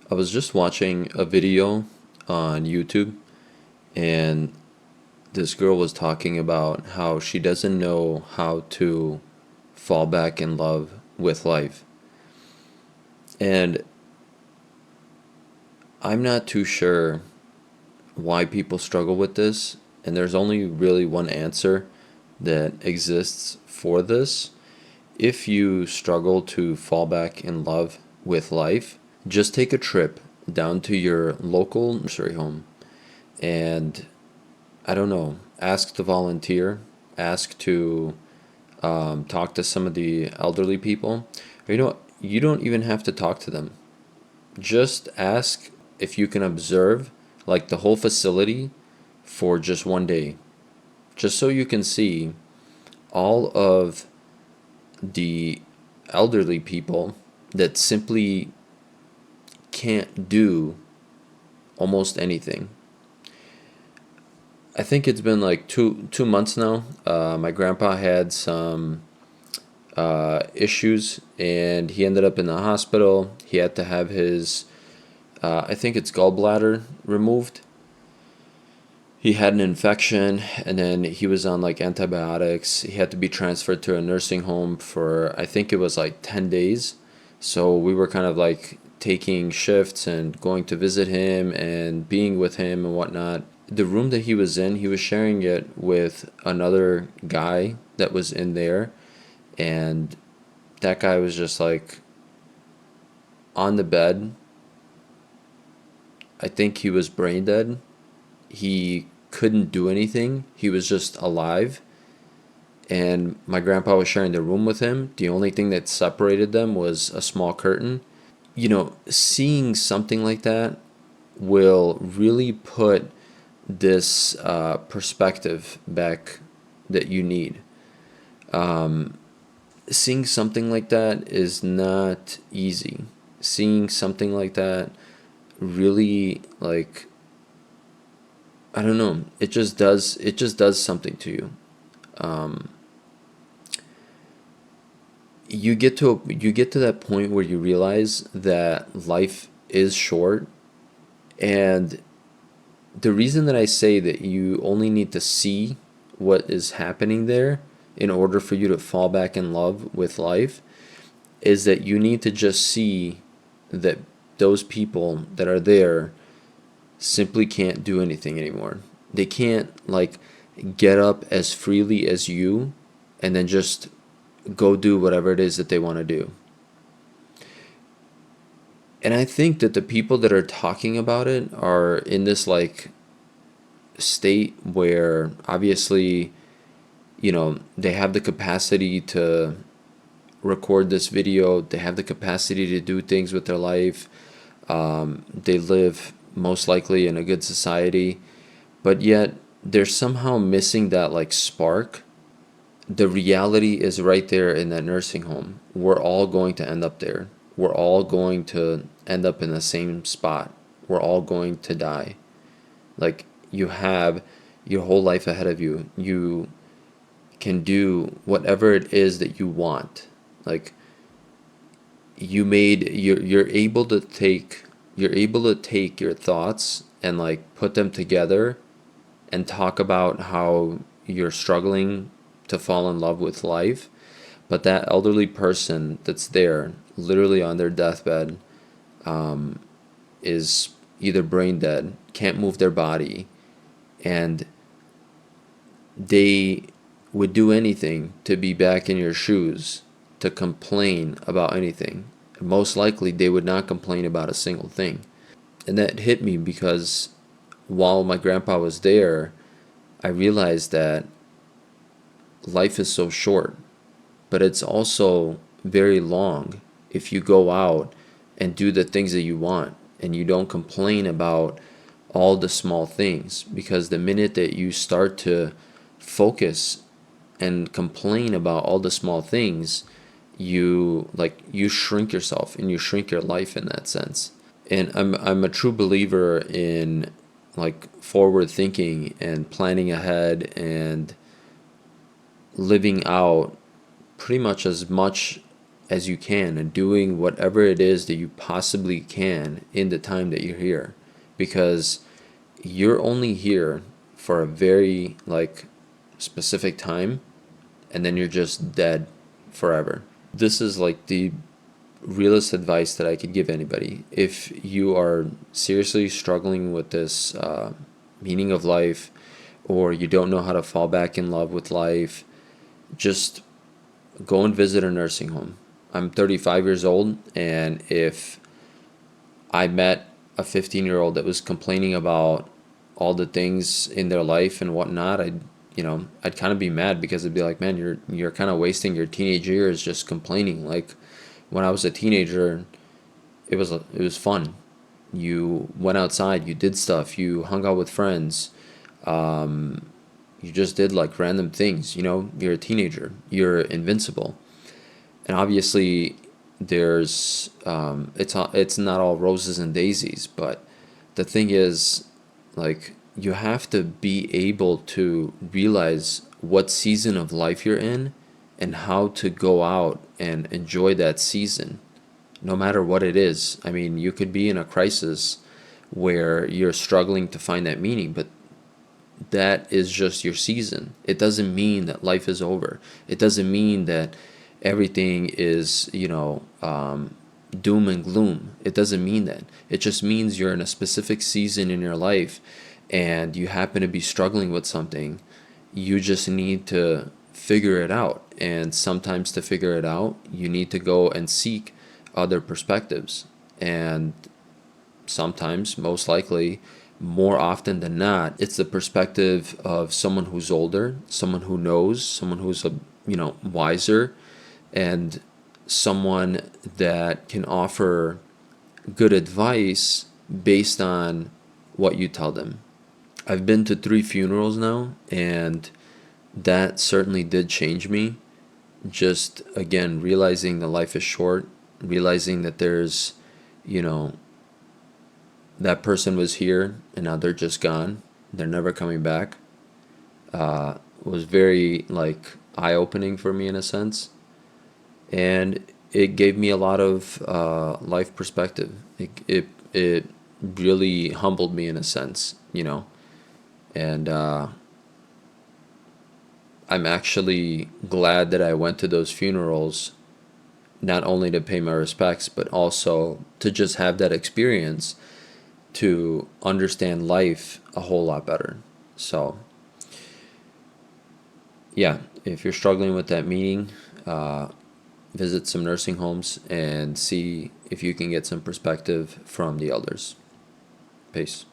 I was just watching a video on YouTube, and this girl was talking about how she doesn't know how to fall back in love with life. And I'm not too sure why people struggle with this, and there's only really one answer that exists for this. If you struggle to fall back in love with life, just take a trip down to your local nursery home and, I don't know, ask to volunteer, ask to talk to some of the elderly people. Or, you don't even have to talk to them. Just ask if you can observe like the whole facility for just one day, just so you can see all of the elderly people that simply can't do almost anything. I think it's been like two months now. My grandpa had some issues, and he ended up in the hospital. He had to have his, I think it's gallbladder removed. He had an infection, and then he was on like antibiotics. He had to be transferred to a nursing home for, I think it was like 10 days. So we were kind of like taking shifts and going to visit him and being with him and whatnot. The room that he was in, he was sharing it with another guy that was in there, and that guy was just like on the bed. I think he was brain dead. He couldn't do anything. He was just alive. And my grandpa was sharing the room with him. The only thing that separated them was a small curtain. Seeing something like that will really put this perspective back that you need. Seeing something like that is not easy. Seeing something like that really, like, I don't know, it just does something to you. Um, you get to that point where you realize that life is short, and the reason that I say that you only need to see what is happening there in order for you to fall back in love with life is that you need to just see that those people that are there simply can't do anything anymore. They can't like get up as freely as you and then just go do whatever it is that they want to do. And I think that the people that are talking about it are in this like state where obviously, they have the capacity to record this video, they have the capacity to do things with their life. They live most likely in a good society, but yet they're somehow missing that like spark. The reality is right there in that nursing home. We're all going to end up there. We're all going to end up in the same spot. We're all going to die. Like, you have your whole life ahead of you. You can do whatever it is that you want. Like, you're able to take your thoughts and like put them together and talk about how you're struggling to fall in love with life. But that elderly person that's there, literally on their deathbed, is either brain dead, can't move their body, and they would do anything to be back in your shoes, to complain about anything. Most likely, they would not complain about a single thing. And that hit me because while my grandpa was there, I realized that life is so short, but it's also very long if you go out and do the things that you want and you don't complain about all the small things. Because the minute that you start to focus and complain about all the small things, you shrink yourself and you shrink your life in that sense. And I'm a true believer in like forward thinking and planning ahead and living out pretty much as much as you can and doing whatever it is that you possibly can in the time that you're here, because you're only here for a very like specific time, and then you're just dead forever. This is like the realest advice that I could give anybody. If you are seriously struggling with this meaning of life, or you don't know how to fall back in love with life, just go and visit a nursing home. I'm 35 years old, and if I met a 15-year-old that was complaining about all the things in their life and whatnot, I'd kind of be mad, because it'd be like, man, you're kind of wasting your teenage years just complaining. Like when I was a teenager, it was fun. You went outside, you did stuff, you hung out with friends, you just did like random things. You're a teenager, you're invincible, and obviously it's not all roses and daisies, but the thing is, like, you have to be able to realize what season of life you're in and how to go out and enjoy that season, no matter what it is. I mean, you could be in a crisis where you're struggling to find that meaning, but that is just your season. It doesn't mean that life is over. It doesn't mean that everything is, doom and gloom. It doesn't mean that. It just means you're in a specific season in your life and you happen to be struggling with something. You just need to figure it out. And sometimes to figure it out, you need to go and seek other perspectives. And sometimes, most likely, more often than not, it's the perspective of someone who's older, someone who knows, someone who's wiser, and someone that can offer good advice based on what you tell them. I've been to 3 funerals now, and that certainly did change me. Just again, realizing that life is short, realizing that there's, that person was here and now they're just gone. They're never coming back. Was very like eye-opening for me in a sense, and it gave me a lot of life perspective. It really humbled me in a sense, and I'm actually glad that I went to those funerals, not only to pay my respects, but also to just have that experience to understand life a whole lot better. So, yeah, if you're struggling with that meaning, visit some nursing homes and see if you can get some perspective from the elders. Peace.